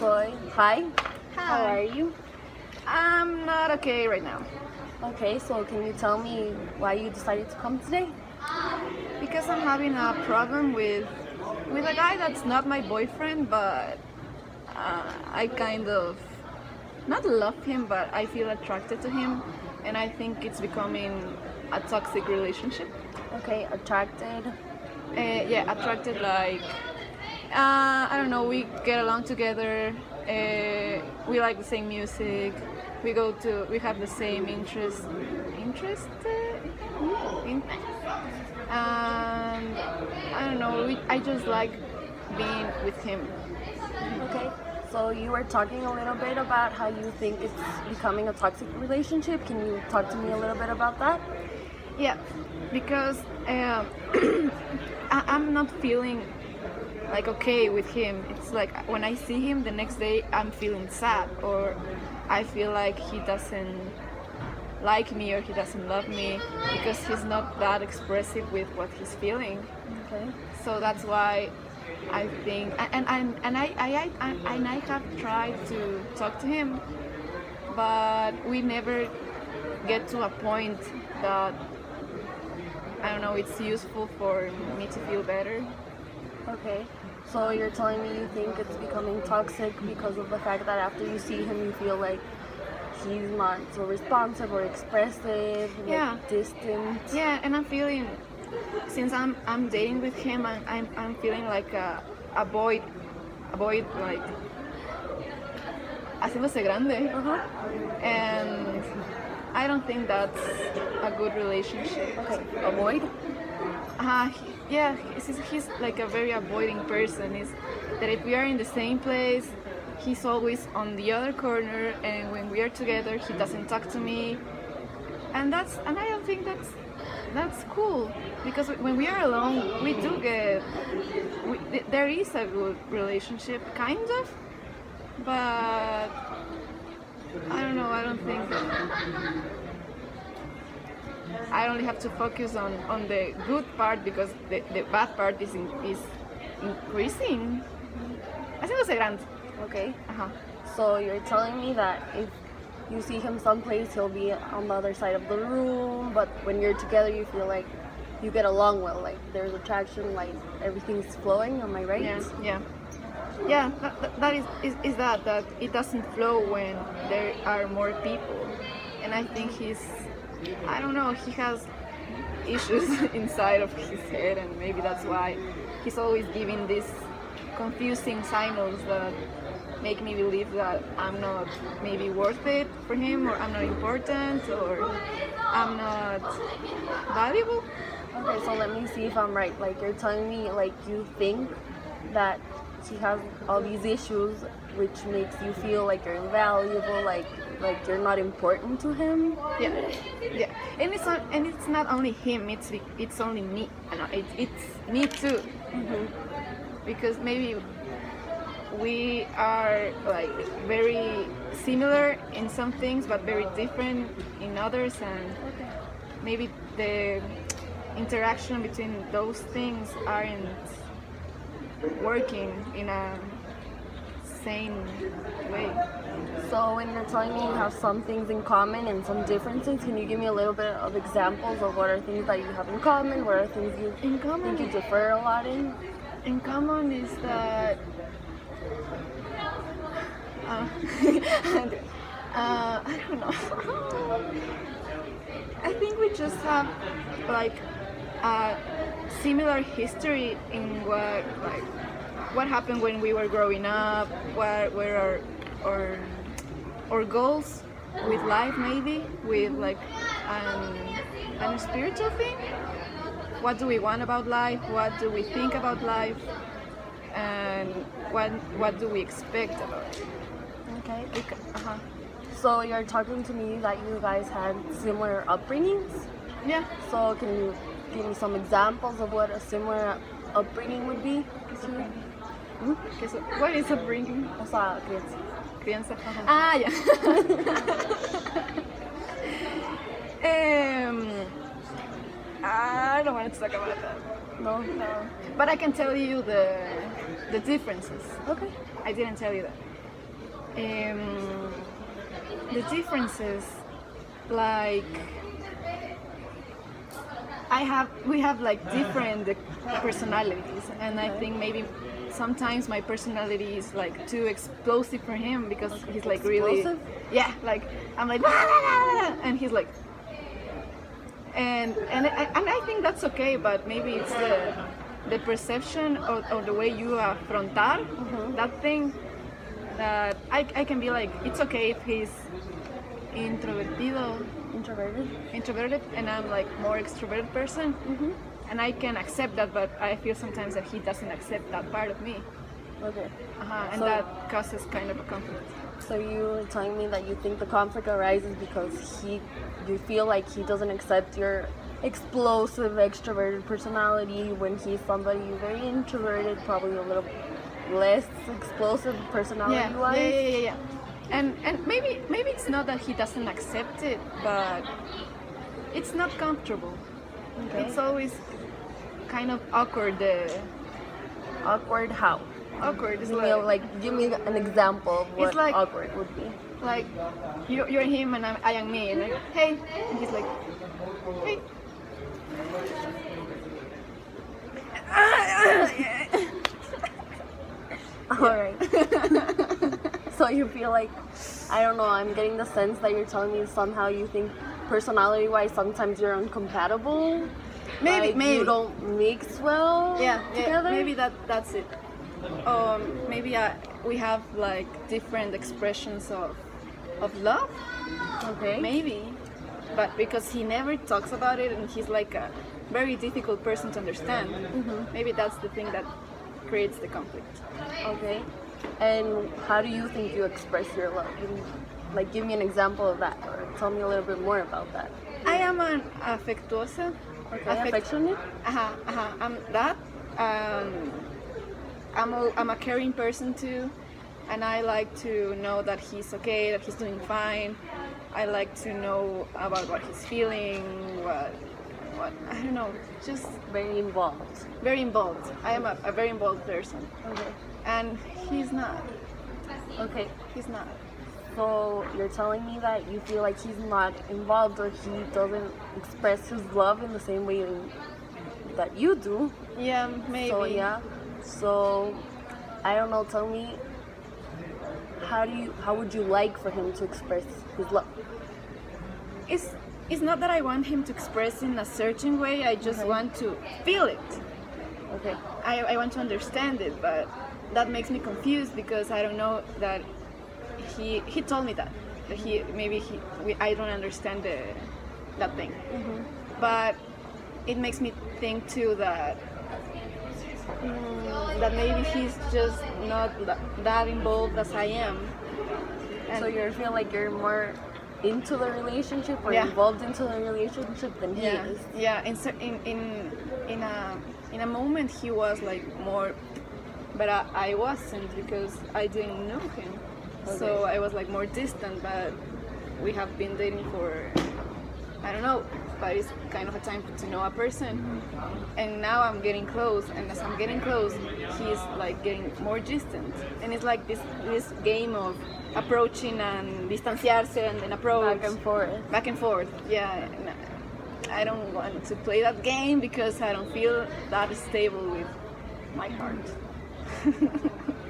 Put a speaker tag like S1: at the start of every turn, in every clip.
S1: soy. Hi. How
S2: Hi.
S1: are you?
S2: I'm not okay right now
S1: Okay, so can you tell me why you decided to come today?
S2: because I'm having a problem with a guy that's not my boyfriend, but I kind of not love him, but I feel attracted to him, and I think it's becoming a toxic relationship.
S1: Okay, attracted.
S2: Yeah, attracted like I don't know. We get along together. We like the same music. We have the same interest. In, and I don't know. I just like being with him.
S1: Okay, so you were talking a little bit about how you think it's becoming a toxic relationship. Can you talk to me a little bit about that?
S2: Yeah, because I'm not feeling like okay with him. It's like when I see him the next day, I'm feeling sad, or I feel like he doesn't like me or he doesn't love me because he's not that expressive with what he's feeling.
S1: Okay.
S2: So that's why I think, and I have tried to talk to him, but we never get to a point that I don't know. It's useful for me to feel better.
S1: Okay. So you're telling me you think it's becoming toxic because of the fact that after you see him, you feel like he's not so responsive or expressive,
S2: Yeah.
S1: like distant.
S2: Yeah, and I'm feeling since I'm dating with him, I'm feeling like a void like haciéndose grande,
S1: Uh-huh.
S2: and I don't think that's a good relationship.
S1: Okay. Avoid.
S2: Yeah, he's like a very avoiding person. Is that if we are in the same place, he's always on the other corner, and when we are together, he doesn't talk to me, and I don't think that's cool because when we are alone, we do get there is a good relationship, kind of, but I don't know. I don't think. I only have to focus on the good part because the bad part is increasing. Haciéndose grande.
S1: Okay.
S2: Ajá.
S1: So you're telling me that if you see him someplace, he'll be on the other side of the room, but when you're together, you feel like you get along well, like there's attraction, like everything's flowing. Am I right?
S2: Yeah. That is that it doesn't flow when there are more people, and I think I don't know, he has issues inside of his head, and maybe that's why he's always giving these confusing signals that make me believe that I'm not maybe worth it for him, or I'm not important, or I'm not valuable.
S1: Okay, so let me see if I'm right. Like you're telling me, like you think that he has all these issues, which makes you feel like you're invaluable, like you're not important to him.
S2: Yeah, and it's not only him. It's only me. No, it's me too.
S1: Mm-hmm.
S2: Because maybe we are like very similar in some things, but very different in others, and maybe the interaction between those things aren't working in a sane way.
S1: So when you're telling me you have some things in common and some differences, can you give me a little bit of examples of what are things that you have in common? What are things you
S2: In common,
S1: think you differ a lot in?
S2: in common is that I don't know. I think we just have like a similar history in what happened when we were growing up, what were our our goals with life, maybe with like an spiritual thing. What do we want about life? What do we think about life? And what do we expect about it?
S1: Okay.
S2: Uh-huh.
S1: So you're talking to me that you guys had similar upbringings.
S2: Yeah.
S1: So can you give me some examples of what a similar upbringing would be to you?
S2: Okay, so what is upbringing?
S1: O sea, crianza.
S2: Crianza.
S1: Ajá.
S2: Ah, yeah. I don't want to talk about that.
S1: No.
S2: But I can tell you the differences.
S1: Okay.
S2: I didn't tell you that. um, the differences, like we have like different personalities, and I think maybe sometimes my personality is like too explosive for him because he's like really,
S1: Explosive?
S2: yeah, like I'm like "Blah, blah, blah, blah," and he's like, and I think that's okay, but maybe it's the perception or the way you afrontar that thing, that I can be like, it's okay if he's introvertido,
S1: Introverted?
S2: and I'm like more extroverted person, and I can accept that, but I feel sometimes that he doesn't accept that part of me,
S1: Okay.
S2: and
S1: So-
S2: that causes kind of a conflict.
S1: So you're telling me that you think the conflict arises because you feel like he doesn't accept your explosive extroverted personality when he's somebody very introverted, probably a little less explosive personality wise.
S2: Yeah. And maybe it's not that he doesn't accept it, but it's not comfortable.
S1: Okay.
S2: It's always kind of awkward.
S1: Awkward how?
S2: Awkward is
S1: Give me an example of what
S2: It's like-
S1: awkward would be.
S2: like you're him and I am me. And like, hey, and he's like, hey.
S1: Alright. So you feel like, I don't know, I'm getting the sense that you're telling me somehow you think personality wise sometimes you're incompatible.
S2: Maybe.
S1: You don't mix well together.
S2: Maybe that's it. Maybe we have like different expressions of love.
S1: Okay.
S2: Maybe, but because he never talks about it and he's like a very difficult person to understand, maybe that's the thing that creates the conflict.
S1: Okay. And how do you think you express your love? Give me an example of that, or tell me a little bit more about that.
S2: I am an afectuosa.
S1: Okay. Affectionate?
S2: I'm that. I'm a caring person too, and I like to know that he's okay, that he's doing fine. I like to know about what he's feeling, what I don't know, just
S1: Very involved.
S2: very involved. I am a very involved person,
S1: Okay.
S2: and he's not.
S1: Okay.
S2: He's not.
S1: So you're telling me that you feel like he's not involved or he doesn't express his love in the same way that you do.
S2: Yeah, maybe.
S1: So yeah. So I don't know, tell me how would you like for him to express his love?
S2: It's not that I want him to express in a certain way. I just want to feel it.
S1: Okay.
S2: I want to understand it, but that makes me confused because I don't know that he told me that I don't understand that thing. But it makes me think too that that maybe he's just not that involved as I am. And
S1: So you feel like you're more into the relationship or
S2: Yeah.
S1: involved into the relationship than he is.
S2: Yeah. In a moment he was like more, but I wasn't because I didn't know him. So I was like more distant. But we have been dating for, I don't know, but it's kind of a time to know a person. And now I'm getting close, and as I'm getting close, he's like getting more distant. And it's like this game of approaching and distanciarse and then approach. Back and forth, yeah. And I don't want to play that game because I don't feel that stable with my heart.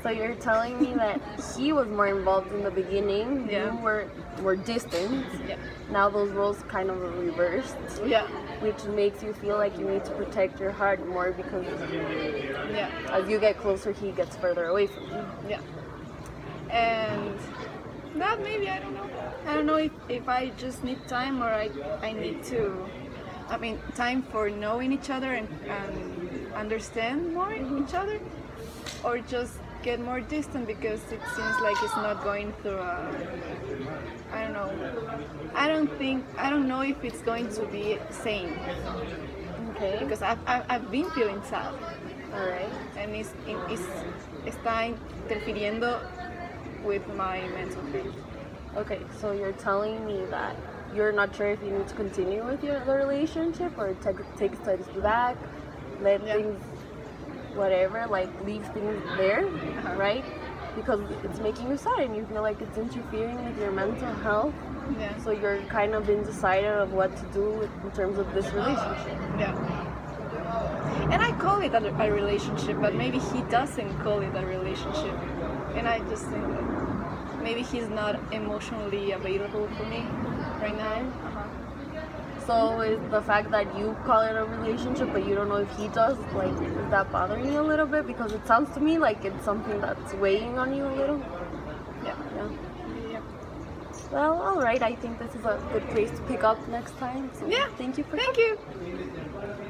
S1: So you're telling me that he was more involved in the beginning,
S2: Yeah.
S1: you were distant.
S2: Yeah.
S1: Now those roles kind of are reversed,
S2: Yeah,
S1: which makes you feel like you need to protect your heart more because
S2: yeah,
S1: as you get closer, he gets further away from you.
S2: yeah. And that maybe, I don't know. I don't know if I just need time or I need to, time for knowing each other and understand more each other, or just get more distant because it seems like it's not going through I don't know. I don't know if it's going to be same
S1: Okay.
S2: because I've been feeling sad
S1: Alright.
S2: and está interfiriendo with my mental health.
S1: Okay, so you're telling me that you're not sure if you need to continue with the relationship or take steps back, let
S2: Yeah.
S1: things, whatever, like leave things there, right? because it's making you sad and you feel like it's interfering with your mental health.
S2: Yeah.
S1: So you're kind of undecided of what to do in terms of this relationship.
S2: Yeah. And I call it a relationship, but maybe he doesn't call it a relationship. And I just think that maybe he's not emotionally available for me right now.
S1: So is the fact that you call it a relationship but you don't know if he does, like, is that bothering you a little bit? Because it sounds to me like it's something that's weighing on you a little.
S2: Yeah.
S1: Yeah. Well, alright, I think this is a good place to pick up next time. So
S2: Yeah.
S1: thank you for
S2: Thank you.